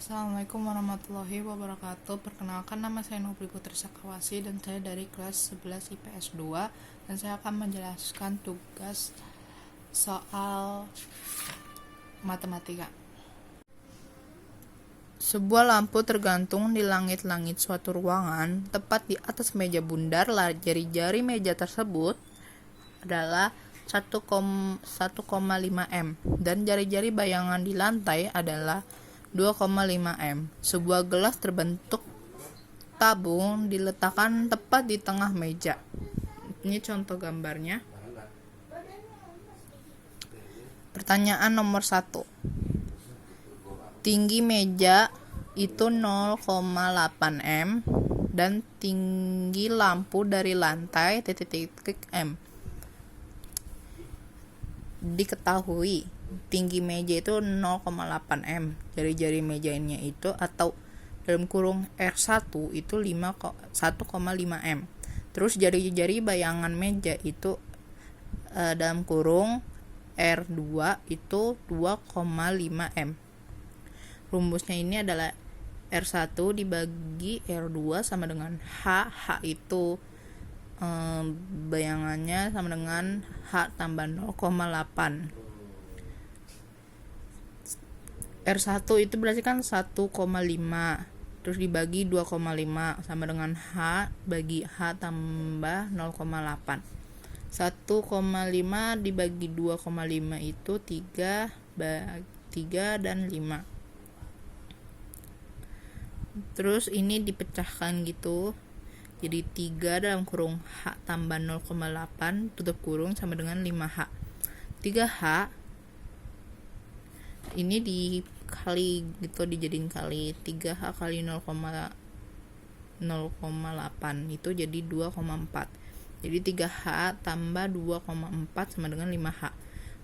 Assalamualaikum warahmatullahi wabarakatuh. Perkenalkan, nama saya Nopri Putri Sakawasi dan saya dari kelas 11 IPS 2 dan saya akan menjelaskan tugas soal matematika. Sebuah lampu tergantung di langit-langit suatu ruangan tepat di atas meja bundar. Jari-jari meja tersebut adalah 1,5 m dan jari-jari bayangan di lantai adalah 2,5 m. Sebuah gelas terbentuk tabung diletakkan tepat di tengah meja. Ini contoh gambarnya. Pertanyaan nomor 1. Tinggi meja itu 0,8 m dan tinggi lampu dari lantai m. Diketahui tinggi meja itu 0,8 m. Jari-jari mejanya itu atau dalam kurung R1 itu 1,5 m. Terus jari-jari bayangan meja itu dalam kurung R2 itu 2,5 m. Rumusnya ini adalah R1 dibagi R2 sama dengan H. H itu bayangannya sama dengan H tambah 0,8. R1 itu berarti kan 1,5 terus dibagi 2,5 sama dengan H bagi H tambah 0,8. 1,5 dibagi 2,5 itu 3 dan 5. Terus ini dipecahkan gitu. Jadi 3 dalam kurung H tambah 0,8 tutup kurung sama dengan 5H. 3H ini dikali gitu, dijadiin kali 3H kali 0,8 itu jadi 2,4. Jadi 3H tambah 2,4 sama dengan 5H.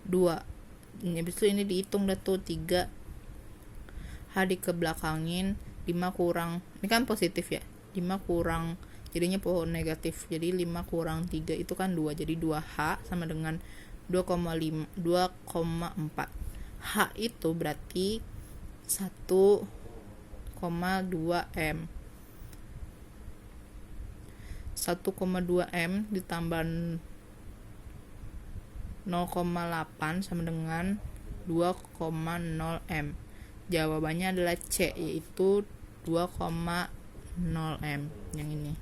2. Habis itu ini dihitung dah tuh 3H dikebelakangin 5 kurang, ini kan positif ya, 5 kurang jadinya pohon negatif, jadi 5 kurang 3 itu kan 2, jadi 2H sama dengan 2,4. H itu berarti 1,2 m. 1,2 m ditambah 0,8 sama dengan 2,0 m. Jawabannya adalah C, yaitu 2,0 m. Yang ini.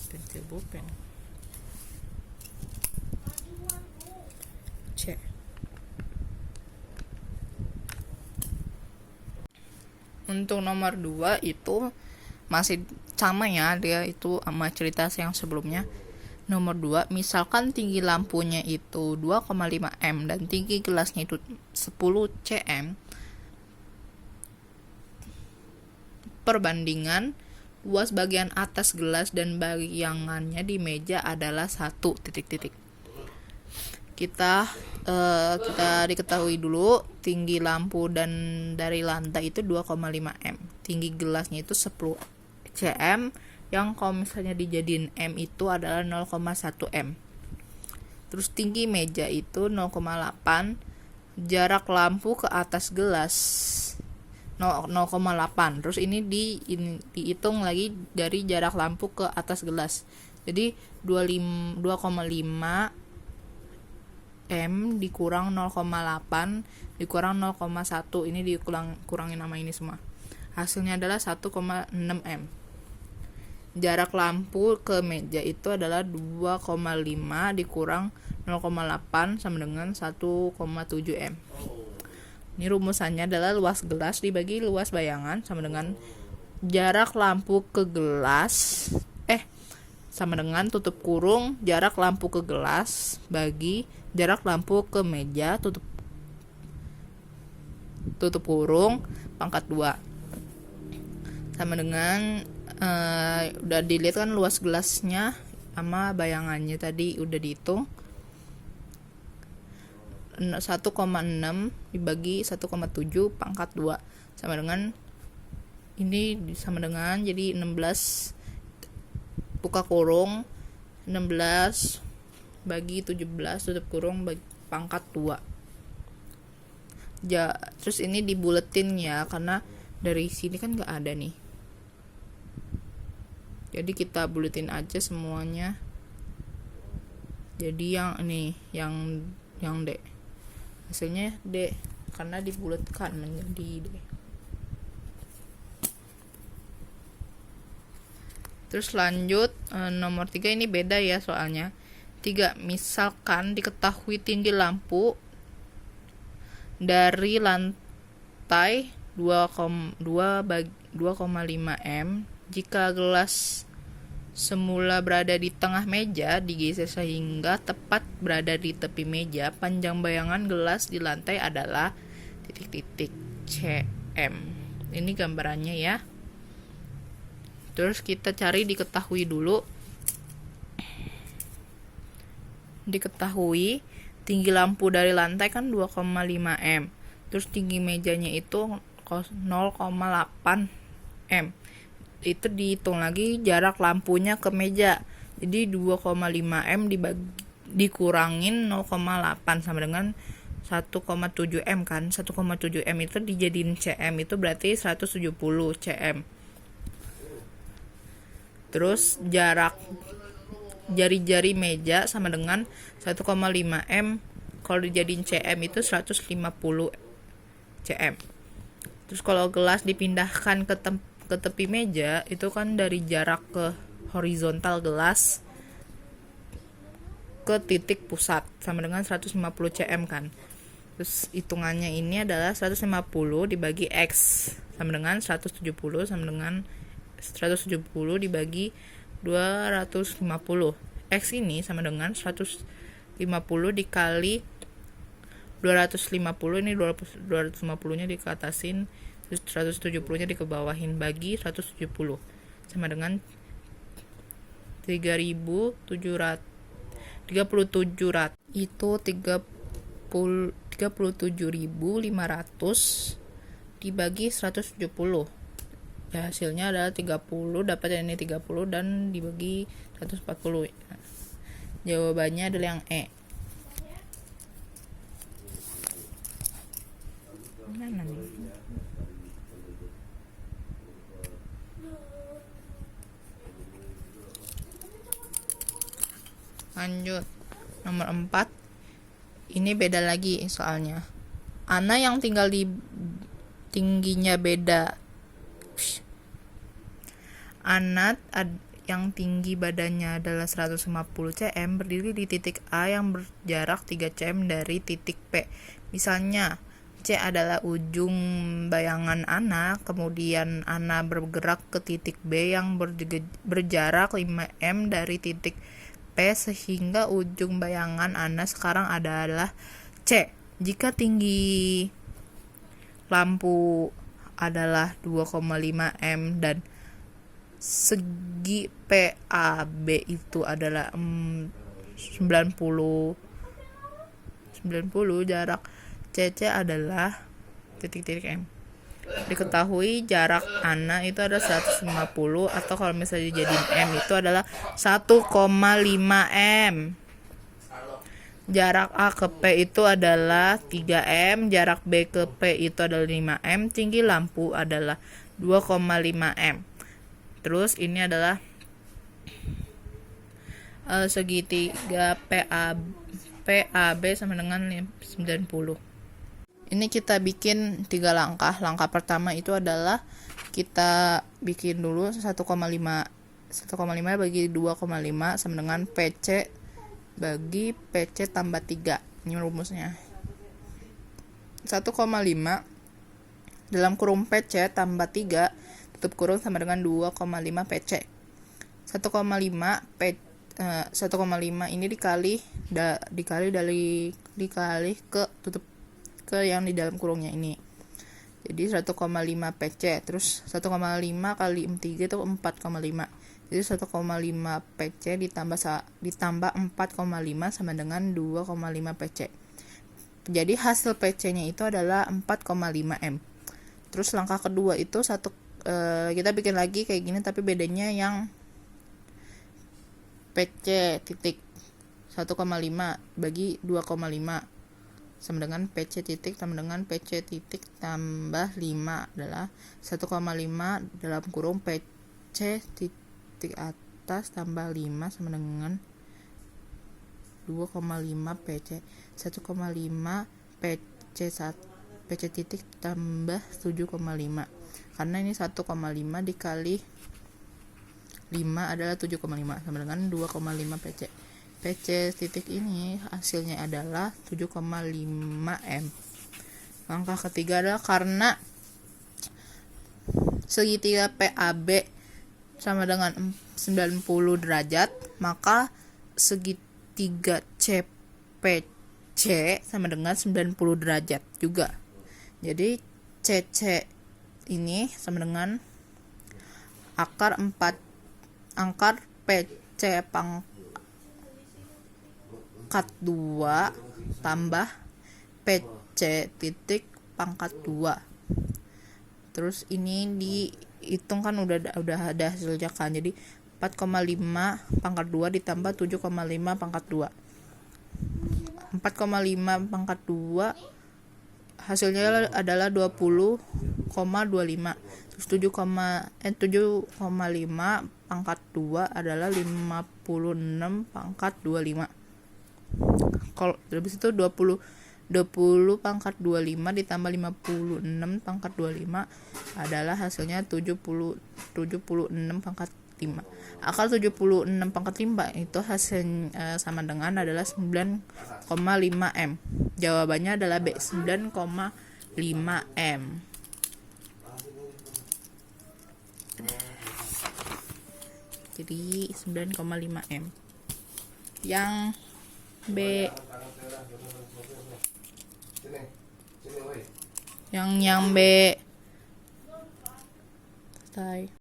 Pensil pulpen. C. Untuk nomor 2 itu masih sama ya, dia itu sama cerita yang sebelumnya. Nomor 2, misalkan tinggi lampunya itu 2,5 m dan tinggi gelasnya itu 10 cm. Perbandingan luas bagian atas gelas dan bayangannya di meja adalah 1 titik-titik. Kita diketahui dulu tinggi lampu dan dari lantai itu 2,5 m. Tinggi gelasnya itu 10 cm yang kalau misalnya dijadiin m itu adalah 0,1 m. Terus tinggi meja itu 0,8. Jarak lampu ke atas gelas 0,8. Terus ini dihitung lagi dari jarak lampu ke atas gelas. Jadi 2,5 m dikurang 0,8 dikurang 0,1. Ini dikurangin nama ini semua. Hasilnya adalah 1,6 m. Jarak lampu ke meja itu adalah 2,5 dikurang 0,8 sama dengan 1,7 m. Ini rumusannya adalah luas gelas dibagi luas bayangan sama dengan jarak lampu ke gelas sama dengan tutup kurung jarak lampu ke gelas bagi jarak lampu ke meja tutup kurung pangkat 2 sama dengan udah dilihat kan luas gelasnya sama bayangannya tadi udah dihitung. 1,6 dibagi 1,7 pangkat 2 sama dengan ini sama dengan jadi 16 buka kurung 16 bagi 17 tutup kurung bagi pangkat 2. Terus ini dibuletin ya, karena dari sini kan nggak ada nih, jadi kita buletin aja semuanya. Jadi yang ini yang D, hasilnya D karena dibuletkan menjadi D. Terus lanjut, nomor 3 ini beda ya soalnya. 3, misalkan diketahui tinggi lampu dari lantai 2,5 m. Jika gelas semula berada di tengah meja, digeser sehingga tepat berada di tepi meja, panjang bayangan gelas di lantai adalah titik-titik cm. Ini gambarannya ya. Terus kita cari diketahui dulu. Diketahui tinggi lampu dari lantai kan 2,5 m. Terus tinggi mejanya itu 0,8 m. Itu dihitung lagi jarak lampunya ke meja. Jadi 2,5 m dikurangin 0,8 sama dengan 1,7 m kan. 1,7 m itu dijadiin cm, itu berarti 170 cm. Terus jarak jari-jari meja sama dengan 1,5 m. Kalau dijadiin cm itu 150 cm. Terus kalau gelas dipindahkan ke tepi meja, itu kan dari jarak ke horizontal gelas ke titik pusat sama dengan 150 cm kan. Terus hitungannya ini adalah 150 dibagi X sama dengan 170 sama dengan 170 dibagi 250. X ini sama dengan 150 dikali 250, ini 250 nya dikatasin, terus 170 nya dikebawahin, bagi 170 sama dengan 3700 itu 37.500 dibagi 170. Ya, hasilnya adalah 30, dapat ini 30 dan dibagi 140. Jawabannya adalah yang E. Mana nih? Lanjut, nomor 4. Ini beda lagi soalnya. Ana yang tinggal di tingginya beda. Ana yang tinggi badannya adalah 150 cm berdiri di titik A yang berjarak 3 cm dari titik P. Misalnya C adalah ujung bayangan Ana, kemudian Ana bergerak ke titik B yang berjarak 5 m dari titik P, sehingga ujung bayangan Ana sekarang adalah C. Jika tinggi lampu adalah 2,5 m dan segi PAB itu adalah 90, jarak CC adalah titik-titik M. Diketahui jarak Ana itu ada 150, atau kalau misalnya dijadiin M itu adalah 1,5 M. Jarak A ke P itu adalah 3 M, jarak B ke P itu adalah 5 M, tinggi lampu adalah 2,5 M. Terus ini adalah segitiga PAB sama dengan 90. Ini kita bikin 3 langkah. Langkah pertama itu adalah kita bikin dulu 1,5 bagi 2,5 sama dengan PC bagi PC tambah 3. Ini rumusnya. 1,5 dalam kurung PC tambah 3 tutup kurung sama dengan 2,5 PC. 1,5 ini dikali ke tutup ke yang di dalam kurungnya ini. Jadi 1,5 PC, terus 1,5 kali 3 itu 4,5. Jadi 1,5 PC ditambah 4,5 sama dengan 2,5 PC. Jadi hasil PC-nya itu adalah 4,5 M. Terus langkah kedua itu kita bikin lagi kayak gini, tapi bedanya yang PC titik 1,5 bagi 2,5 sama dengan PC titik sama dengan PC titik tambah 5 adalah 1,5 dalam kurung PC titik atas tambah 5 sama dengan 2,5 PC 1,5 PC titik tambah 7,5 karena ini 1,5 dikali 5 adalah 7,5 sama dengan 2,5 PC. PC titik ini hasilnya adalah 7,5 M. Langkah ketiga adalah karena segitiga PAB sama dengan 90 derajat, maka segitiga CPC sama dengan 90 derajat juga. Jadi CC ini sama dengan akar PC pangkat 2 tambah PC titik pangkat 2. Terus ini dihitung kan udah ada hasilnya kan. Jadi 4,5 pangkat 2 ditambah 7,5 pangkat 2. 4,5 pangkat 2 hasilnya adalah 20,25. Terus 7,5 pangkat 2 adalah 56 pangkat 25. Kalau habis itu 20 pangkat 25 ditambah 56 pangkat 25 adalah hasilnya 76 pangkat 5. Akar 76 pangkat 5 itu hasil sama dengan adalah 9,5 M. Jawabannya adalah B, 9,5 M. Jadi 9,5 M. Yang B, yang B selesai.